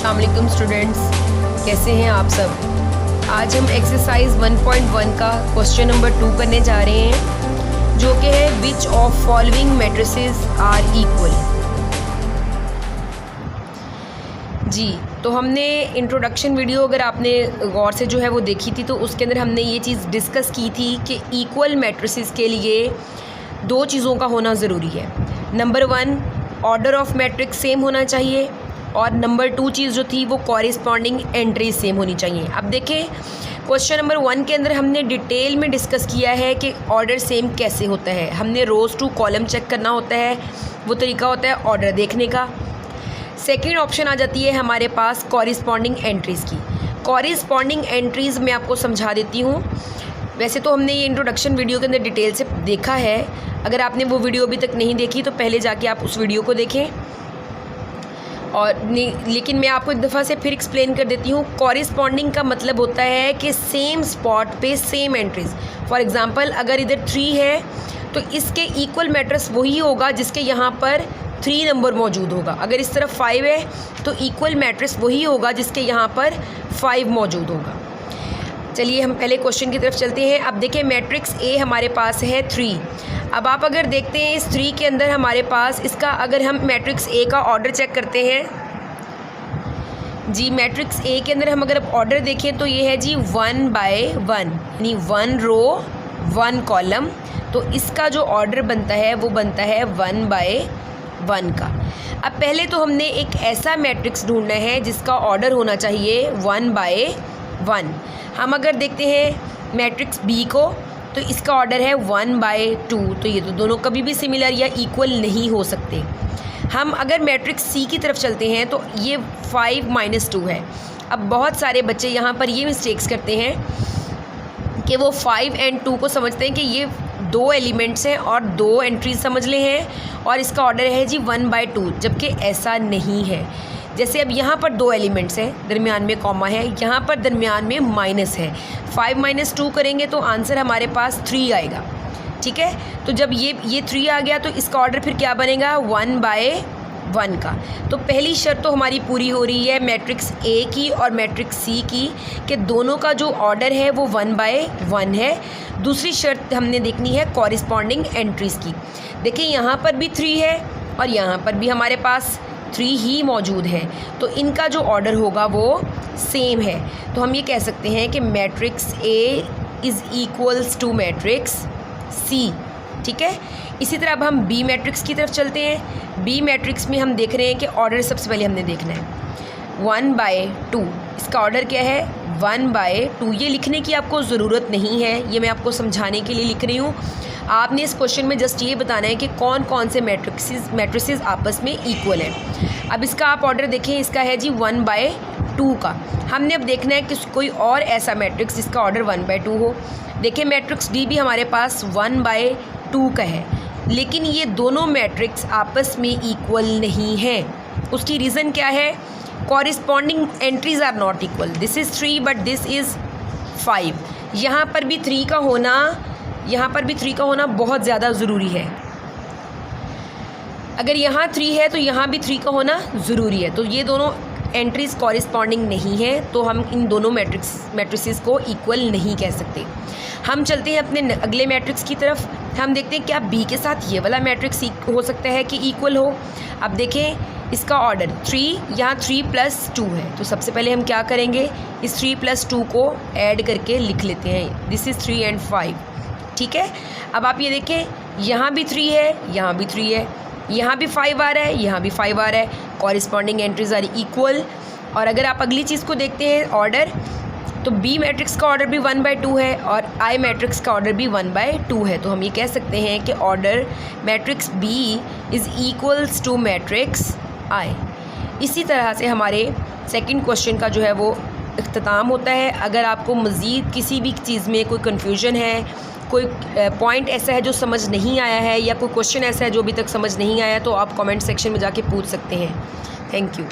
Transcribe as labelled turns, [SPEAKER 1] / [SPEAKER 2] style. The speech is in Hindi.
[SPEAKER 1] अस्सलाम वालेकुम स्टूडेंट्स, कैसे हैं आप सब। आज हम एक्सरसाइज 1.1 का क्वेश्चन नंबर 2 करने जा रहे हैं, जो कि है which of following matrices are equal. जी, तो हमने इंट्रोडक्शन वीडियो अगर आपने गौर से जो है वो देखी थी, तो उसके अंदर हमने ये चीज़ डिस्कस की थी कि इक्वल मैट्रिसेस के लिए दो चीज़ों का होना ज़रूरी है। Number 1, order of matrix same होना चाहिए, और नंबर 2 चीज़ जो थी वो कॉरिस्पॉन्डिंग एंट्रीज सेम होनी चाहिए। अब देखें, क्वेश्चन नंबर 1 के अंदर हमने डिटेल में डिस्कस किया है कि ऑर्डर सेम कैसे होता है। हमने रोज़ टू कॉलम चेक करना होता है, वो तरीका होता है ऑर्डर देखने का। सेकेंड ऑप्शन आ जाती है हमारे पास कॉरिस्पॉन्डिंग एंट्रीज़ की। कॉरिस्पॉन्डिंग एंट्रीज़ मैं आपको समझा देती हूँ। वैसे तो हमने ये इंट्रोडक्शन वीडियो के अंदर डिटेल से देखा है, अगर आपने वो वीडियो अभी तक नहीं देखी तो पहले जाके आप उस वीडियो को देखें। लेकिन मैं आपको एक दफ़ा से फिर एक्सप्लेन कर देती हूँ। कॉरिस्पॉन्डिंग का मतलब होता है कि सेम स्पॉट पे सेम एंट्रीज़। फॉर एग्ज़ाम्पल, अगर इधर 3 है तो इसके इक्वल मैट्रिक्स वही होगा जिसके यहाँ पर 3 नंबर मौजूद होगा। अगर इस तरफ 5 है तो इक्वल मैट्रिक्स वही होगा जिसके यहाँ पर 5 मौजूद होगा। चलिए हम पहले क्वेश्चन की तरफ चलते हैं। अब देखिए, मैट्रिक्स ए हमारे पास है 3। अब आप अगर देखते हैं इस 3 के अंदर हमारे पास इसका, अगर हम मैट्रिक्स ए का ऑर्डर चेक करते हैं जी, मैट्रिक्स ए के अंदर हम अगर ऑर्डर देखें तो ये है जी 1 बाय 1, यानी 1 रो 1 कॉलम। तो इसका जो ऑर्डर बनता है वो बनता है 1 बाय 1 का। अब पहले तो हमने एक ऐसा मैट्रिक्स ढूंढना है जिसका ऑर्डर होना चाहिए 1 बाय 1। हम अगर देखते हैं मैट्रिक्स बी को, तो इसका ऑर्डर है 1 बाय 2। तो ये तो दोनों कभी भी सिमिलर या इक्वल नहीं हो सकते। हम अगर मैट्रिक्स सी की तरफ चलते हैं तो ये 5 - 2 है। अब बहुत सारे बच्चे यहाँ पर ये मिस्टेक्स करते हैं कि वो 5 और 2 को समझते हैं कि ये 2 एलिमेंट्स हैं और 2 एंट्रीज समझ ले हैं, और इसका ऑर्डर है जी 1 बाय 2, जबकि ऐसा नहीं है। जैसे अब यहाँ पर 2 एलिमेंट्स हैं, दरमियान में कॉमा है, यहाँ पर दरमियान में माइनस है। 5 - 2 करेंगे तो आंसर हमारे पास 3 आएगा। ठीक है, तो जब ये 3 आ गया तो इसका ऑर्डर फिर क्या बनेगा 1 बाय 1 का। तो पहली शर्त तो हमारी पूरी हो रही है मैट्रिक्स ए की और मैट्रिक्स सी की, कि दोनों का जो ऑर्डर है वो 1 बाय 1 है। दूसरी शर्त हमने देखनी है कॉरिस्पॉन्डिंग एंट्रीज़ की। देखिए, यहाँ पर भी 3 है और यहाँ पर भी हमारे पास 3 ही मौजूद है, तो इनका जो ऑर्डर होगा वो सेम है। तो हम ये कह सकते हैं कि matrix A is equals to matrix C. ठीक है, इसी तरह अब हम बी मैट्रिक्स की तरफ चलते हैं। बी मैट्रिक्स में हम देख रहे हैं कि ऑर्डर सबसे पहले हमने देखना है 1 बाय 2। इसका ऑर्डर क्या है 1 बाय 2। ये लिखने की आपको ज़रूरत नहीं है, ये मैं आपको समझाने के लिए लिख रही हूँ। आपने इस क्वेश्चन में जस्ट ये बताना है कि कौन कौन से मैट्रिसेस आपस में इक्वल हैं। अब इसका आप ऑर्डर देखें, इसका है जी 1 बाय 2 का। हमने अब देखना है कि कोई और ऐसा मैट्रिक्स जिसका ऑर्डर 1 बाय 2 हो। देखिए, मैट्रिक्स डी भी हमारे पास 1 बाय 2 का है, लेकिन ये दोनों मैट्रिक्स आपस में इक्वल नहीं हैं। उसकी रीज़न क्या है? Corresponding entries are not equal. This is 3 but this is 5। यहाँ पर भी 3 का होना बहुत ज़्यादा ज़रूरी है। अगर यहाँ 3 है तो यहाँ भी 3 का होना ज़रूरी है। तो ये दोनों एंट्रीज़ कॉरिस्पॉन्डिंग नहीं है, तो हम इन दोनों मैट्रिसेस को इक्वल नहीं कह सकते। हम चलते हैं अपने अगले मैट्रिक्स की तरफ। हम देखते हैं क्या बी के साथ ये वाला मैट्रिक्स हो सकता है कि इक्वल हो। अब देखें, इसका ऑर्डर 3, यहाँ 3 + 2 है। तो सबसे पहले हम क्या करेंगे, इस 3 + 2 को ऐड करके लिख लेते हैं। दिस इज़ 3 और 5। ठीक है, अब आप ये देखें, यहाँ भी 3 है, यहाँ भी 3 है, यहाँ भी 5 आ रहा है, यहाँ भी 5 आ रहा है। Corresponding entries are equal. और अगर आप अगली चीज़ को देखते हैं ऑर्डर, तो बी मैट्रिक्स का ऑर्डर भी 1 बाय 2 है और आई मैट्रिक्स का ऑर्डर भी 1 बाय 2 है। तो हम ये कह सकते हैं कि order matrix B is equals to matrix I. इसी तरह से हमारे सेकंड क्वेश्चन का जो है वो इख्तिताम होता है। अगर आपको मज़ीद किसी भी चीज़ में कोई कन्फ्यूजन है, कोई पॉइंट ऐसा है जो समझ नहीं आया है, या कोई क्वेश्चन ऐसा है जो अभी तक समझ नहीं आया, तो आप कमेंट सेक्शन में जाके पूछ सकते हैं। Thank you.